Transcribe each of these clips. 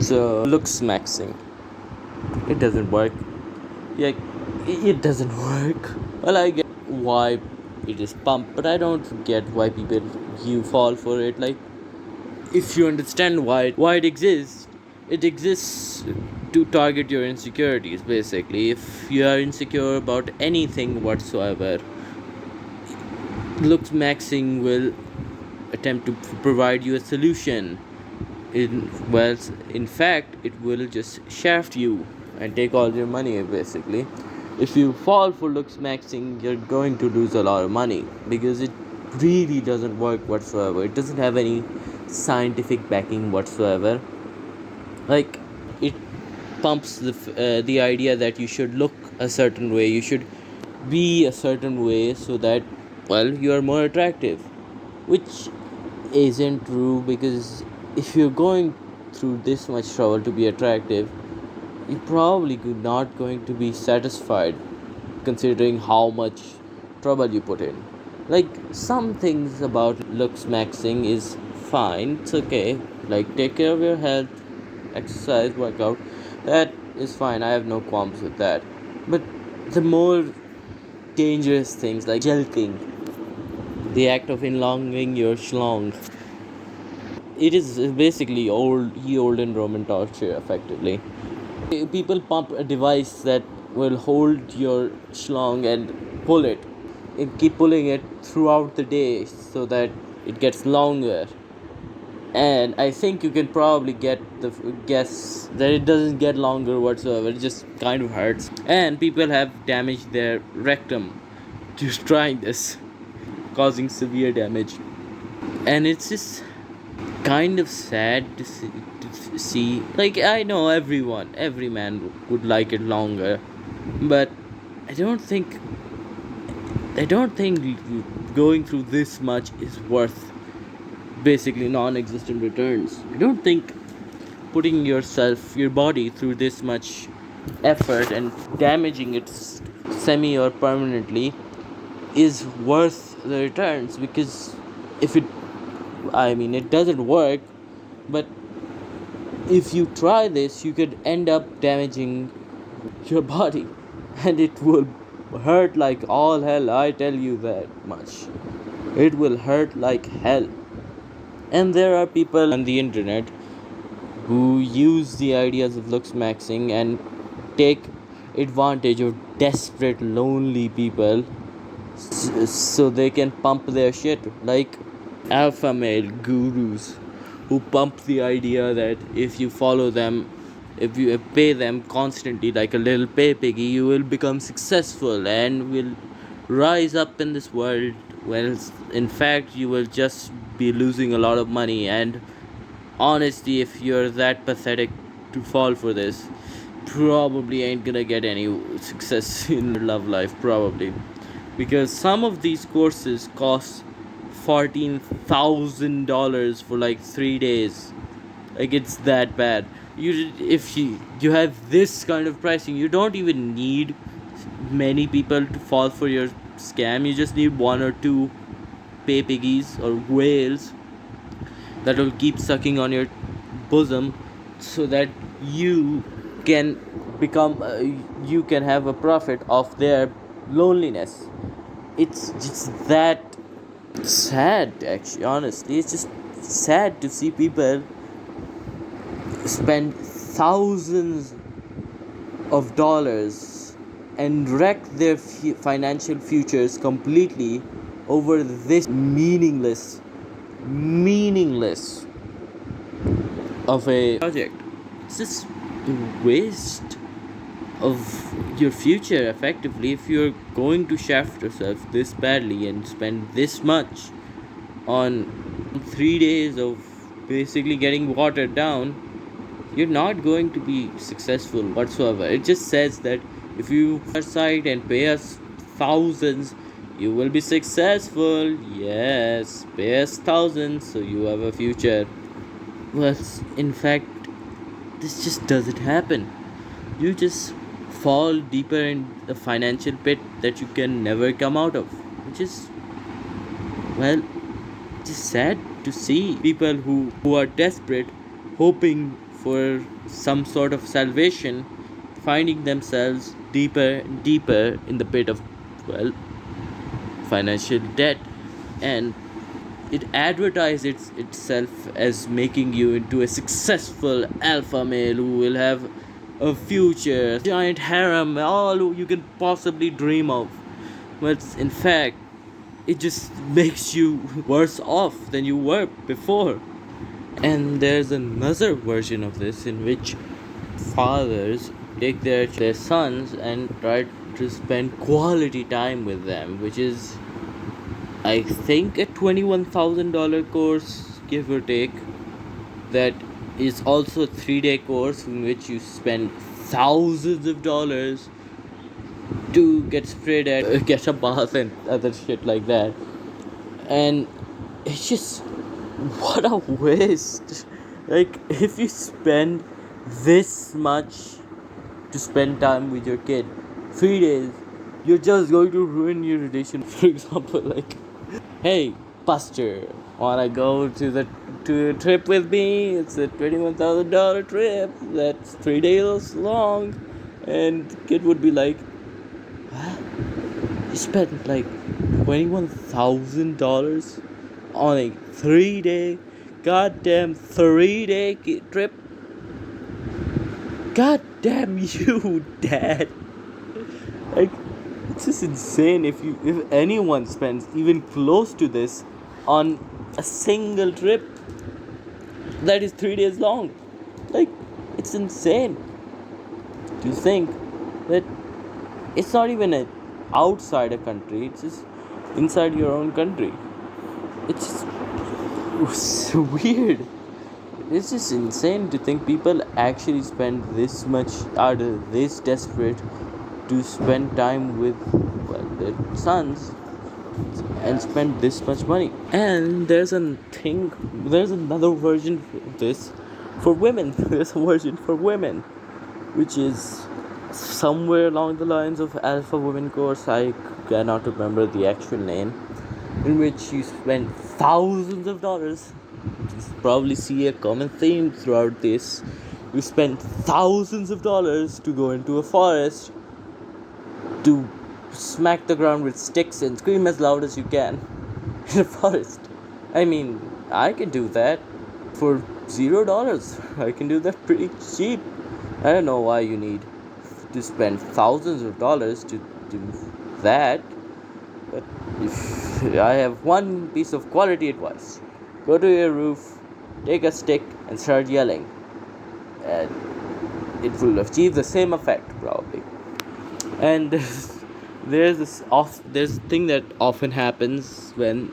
So looks maxing, it doesn't work. Yeah, it doesn't work. Well, I get why it is pumped, but I don't get why people you fall for it. Like, if you understand why it exists to target your insecurities. Basically, if you are insecure about anything whatsoever, looks maxing will attempt to provide you a solution. In fact, it will just shaft you and take all your money. Basically, if you fall for looks maxing, you're going to lose a lot of money because it really doesn't work whatsoever. It doesn't have any scientific backing whatsoever. Like, it pumps the idea that you should look a certain way, you should be a certain way, so that, well, you are more attractive, which isn't true. Because if you're going through this much trouble to be attractive, you're probably not going to be satisfied, considering how much trouble you put in. Like, some things about looks maxing is fine, it's okay. Like, take care of your health, exercise, workout, that is fine. I have no qualms with that. But the more dangerous things, like jelking, the act of enlonging your schlong, it is basically olden Roman torture, effectively. People pump a device that will hold your schlong and pull it, and keep pulling it throughout the day so that it gets longer. And I think you can probably get the guess that it doesn't get longer whatsoever. It just kind of hurts, and people have damaged their rectum just trying this, causing severe damage. And it's just kind of sad to see. Like, I know every man would like it longer, but I don't think going through this much is worth basically non-existent returns. I don't think putting your body through this much effort and damaging it semi or permanently is worth the returns. Because if it doesn't work, but if you try this, you could end up damaging your body, and it will hurt like all hell. I tell you that much. It will hurt like hell. And there are people on the internet who use the ideas of looks maxing and take advantage of desperate, lonely people so they can pump their shit. Like alpha male gurus who pump the idea that if you follow them, if you pay them constantly like a little pay piggy, you will become successful and will rise up in this world. Well, in fact, you will just be losing a lot of money. And honestly, if you're that pathetic to fall for this, probably ain't gonna get any success in your love life, probably. Because some of these courses cost $14,000 for like 3 days. Like, it's that bad. If you have this kind of pricing, you don't even need many people to fall for your scam. You just need one or two pay piggies or whales that will keep sucking on your bosom, so that you can become you can have a profit of their loneliness. It's just that sad, actually. Honestly, it's just sad to see people spend thousands of dollars and wreck their financial futures completely over this meaningless of a project. It's just a waste of your future, effectively. If you're going to shaft yourself this badly and spend this much on 3 days of basically getting watered down, you're not going to be successful whatsoever. It just says that if you our site and pay us thousands, you will be successful. Yes, pay us thousands so you have a future. Well, in fact, this just doesn't happen. You just fall deeper in the financial pit that you can never come out of, which is, well, just sad to see people who are desperate, hoping for some sort of salvation, finding themselves deeper and deeper in the pit of, well, financial debt. And it advertises itself as making you into a successful alpha male who will have a future, giant harem, all you can possibly dream of. But in fact, it just makes you worse off than you were before. And there's another version of this in which fathers take their sons and try to spend quality time with them, which is, I think, a $21,000 course, give or take. That is also a 3-day course in which you spend thousands of dollars to get sprayed at, get a bath and other shit like that. And it's just, what a waste. Like, if you spend this much to spend time with your kid, 3 days, you're just going to ruin your relation. For example, like, hey, Buster, wanna go to a trip with me? It's a $21,000 trip that's 3 days long. And the kid would be like, what? You spent like $21,000 on a 3-day, goddamn 3-day trip? God damn you, Dad. Like, it's just insane if anyone spends even close to this on a single trip that is 3 days long. Like, it's insane to think that it's not even outside a country, it's just inside your own country. It's just so weird. It's just insane to think people actually spend this much, are this desperate to spend time with, well, their sons and spend this much money. And there's another version of this for women. There's a version for women, which is somewhere along the lines of Alpha Women course. I cannot remember the actual name, in which you spend thousands of dollars. You probably see a common theme throughout this. You spend thousands of dollars to go into a forest, to smack the ground with sticks and scream as loud as you can in a forest. I mean, I can do that for $0. I can do that pretty cheap. I don't know why you need to spend thousands of dollars to do that. But if I have one piece of quality advice: go to your roof, take a stick, and start yelling. And it will achieve the same effect, probably. And there's a thing that often happens when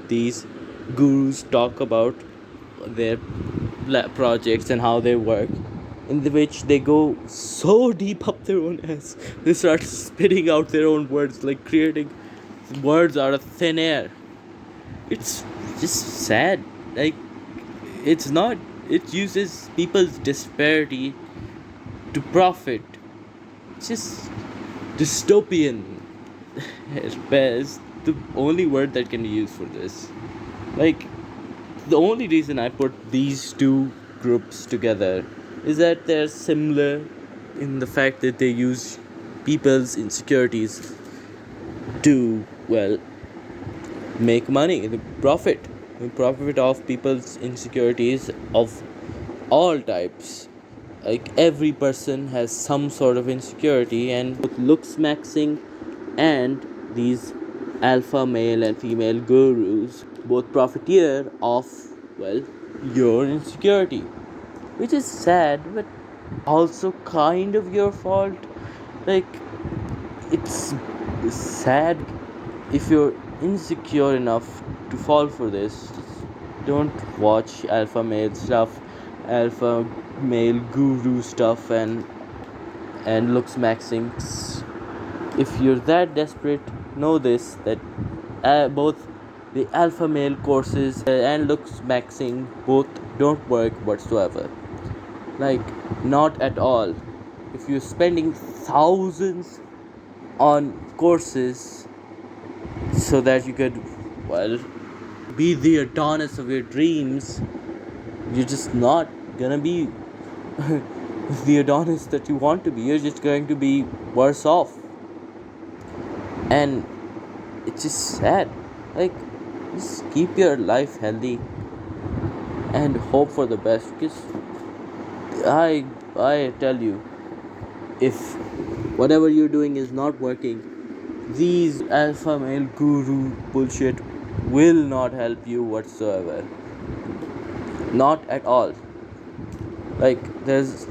these gurus talk about their projects and how they work, in which they go so deep up their own ass, they start spitting out their own words, like creating words out of thin air. It's just sad. Like, it's not, it uses people's disparity to profit. It's just dystopian is the only word that can be used for this. Like, the only reason I put these two groups together is that they're similar in the fact that they use people's insecurities to, well, make money, the profit of people's insecurities of all types. Like, every person has some sort of insecurity, and both looks maxing and these alpha male and female gurus both profiteer off, well, your insecurity, which is sad, but also kind of your fault. Like, it's sad if you're insecure enough to fall for this. Don't watch alpha male stuff, alpha male guru stuff, and looks maxing. If you're that desperate, know this, that both the alpha male courses and looks maxing both don't work whatsoever. Like, not at all. If you're spending thousands on courses so that you could, well, be the Adonis of your dreams, you're just not gonna be the Adonis that you want to be. You're just going to be worse off. And it's just sad. Like, just keep your life healthy and hope for the best. Because I tell you, if whatever you're doing is not working, these alpha male guru bullshit will not help you whatsoever. Not at all. Like, there's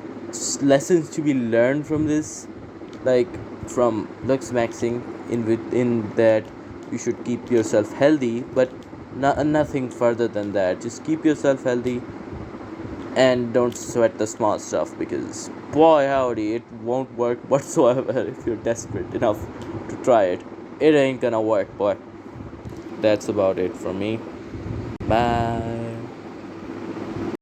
lessons to be learned from this, like from lux maxing, in that you should keep yourself healthy, but nothing further than that. Just keep yourself healthy and don't sweat the small stuff, because boy howdy, it won't work whatsoever. If you're desperate enough to try it, it ain't gonna work, boy. That's about it from me. Bye.